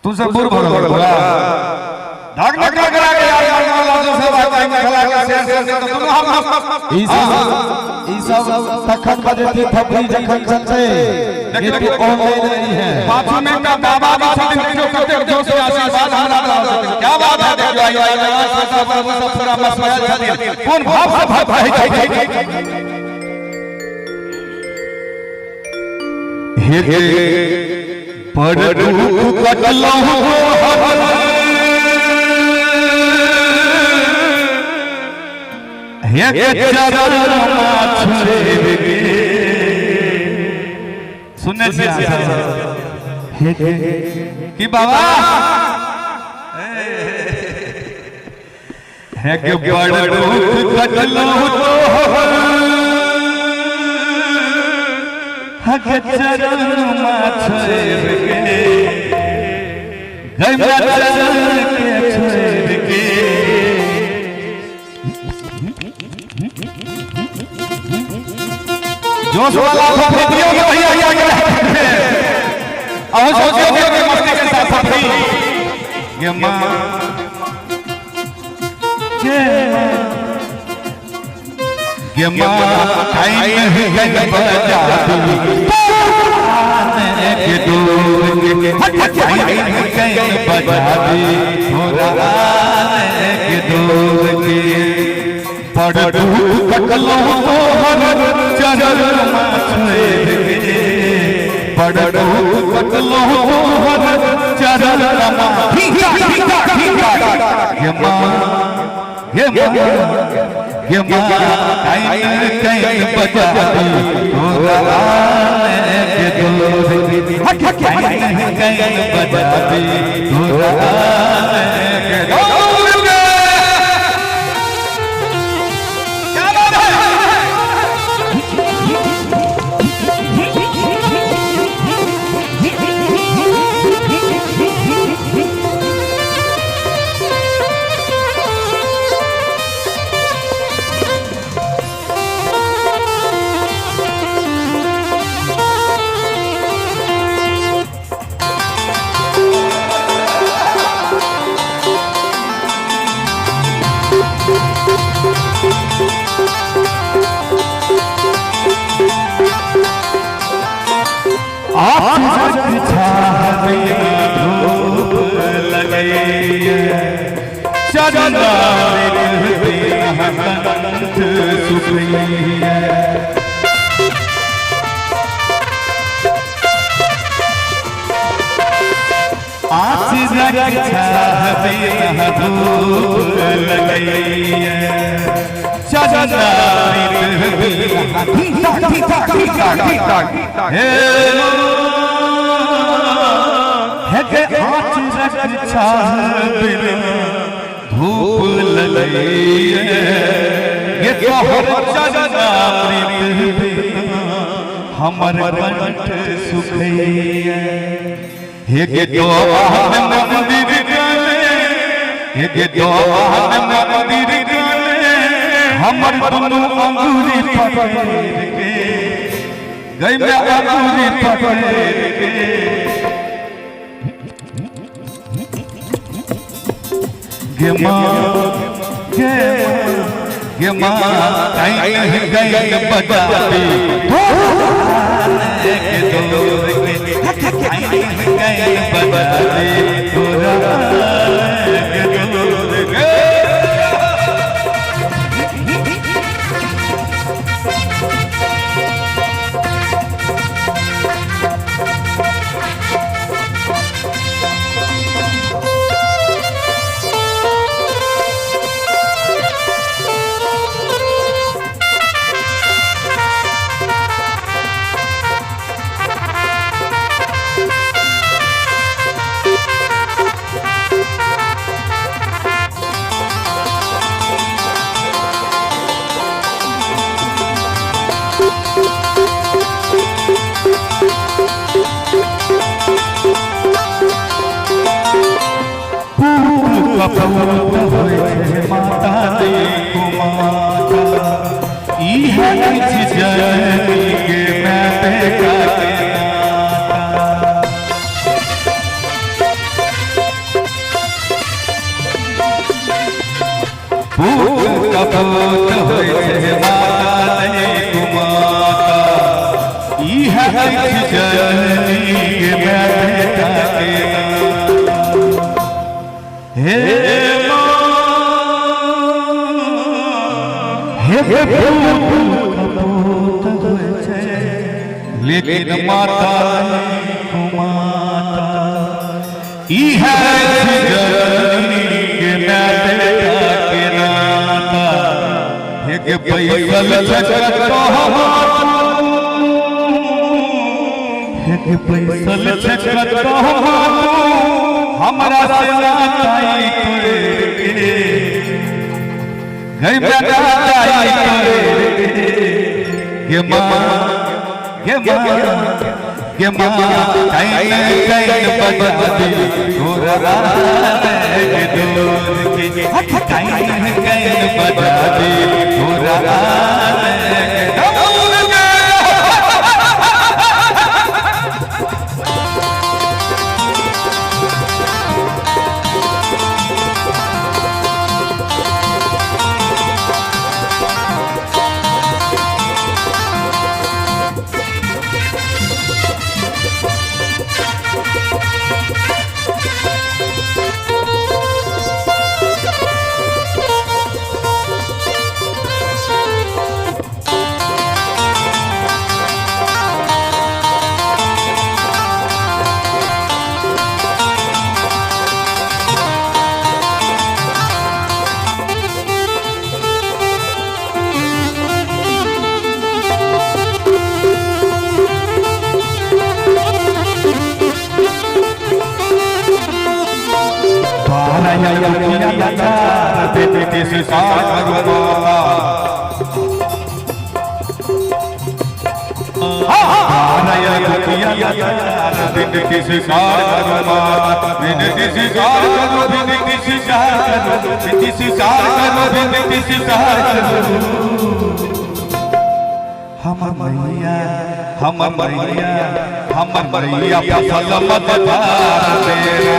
तू सब बुर भर बोला धाक न करा के यार लाजो से बात खला के शेर से तो तुम हम ई सब तखन बजे थी थपड़ी जखन चलते लेकिन ऑनलाइन नहीं है पाछू में का बाबा भी छथिन जो करते जोश से आशीर्वाद हमरा क्या बात है देखो आई सब पूरा मसला छथिन कौन भाव से भाई हे पर दुख कटलो हे चरण माछरे सुनने से हे कि बाबा है के पर दुख कटलो हक चरण माछरे गंगा चरण के छोड़ के जोश वाला वीडियो के भैया आगे और सोचियो के मस्ती के साथ सफरी ये मां काई नहीं गई बजा के दूर के काई नहीं गई बजा थोड़ा के दूर के पड़ दुख कटलो हर चरण माछरे के पड़ दुख कटलो हर चरण ये मां काई कई बजा थोड़ा के दूर काई कई बजा थोड़ा के धूप लगी ये तो हमर कंठ सुखैया हे के तो मंदिर गले हे के तो मंदिर गले हमर दुनु अंगूरी पकड़ के गई में अंगूरी पकड़ के गे मां काई नहीं गई बजाती के दूर के काई नहीं गई बजाती माता देखो माता ई है जननी के मैं बेटा के पूत कपूत होए माता देखो माता ई है जननी के मैं बेटा के हे लेकिन माता माता ई है जननी के बेटा के नाता एक पैसल छकतो एक पैसल छकतो हमरा से नाताई करे गई बेटाई करे के मां कहीं बजा दे तोरा के दूर के कहीं बजा दे तोरा हम मैया फसल मददार तेरा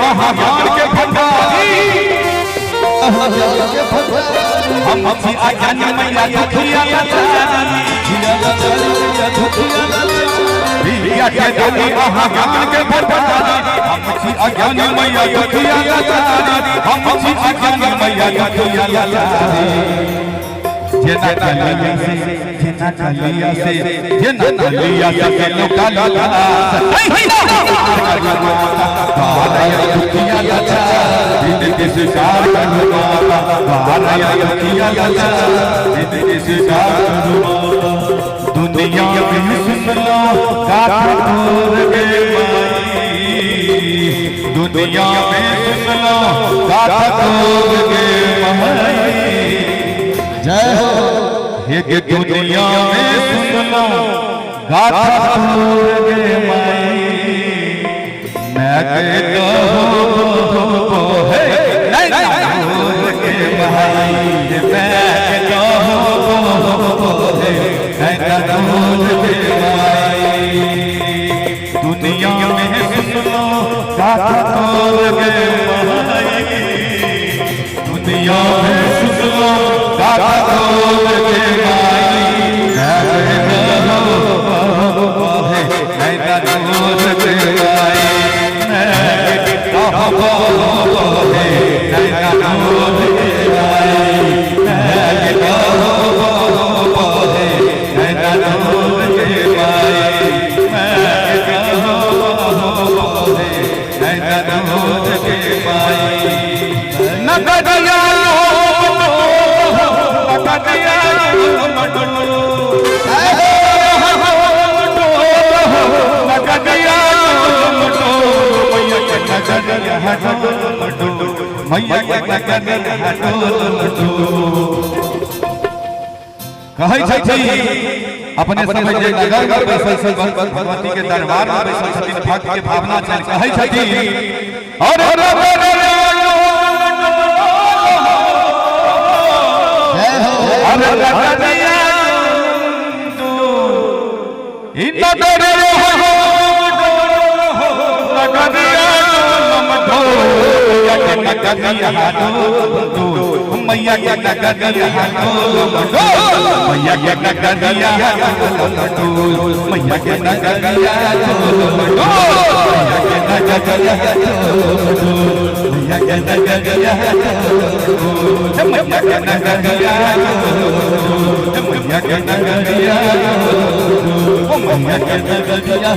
महामान के भंडारी हम आजान मैया दुखिया बिया के दानी महामान के भंडारी हम आजान मैया दुखिया हम आजान मैया दुखिया जेना कलिया से के लोका लाला दुनिया में सुन लो दुनिया में सुन लो गाथा तोड़ के माई जय हो ये दुनिया में सुन लो गाथा तोड़ के माई मैं कहता हूँ है नहीं तोड़ के माई मैं कहता हूँ है तोड़ के माई दुनिया में सुन लो गाथा तोड़ के माई दुनिया में सुन लो गाथा तोड़ के माई मैं कहता हूँ है तोड़ के माई मैं कहता हूँ है तोड़ के माई मैं कहता हूँ है तोड़ के माई नगदिया कहै छथि अपने समय जे नगर में बैसल भगवती के दरबार में बैसल छथिन भक्त के भावना चल कहै छथि और मैया के नगरिया मैया के नगरिया मैया के नगरिया मैया के नगरिया मैया के नगरिया मैया के नगरिया मैया के नगरिया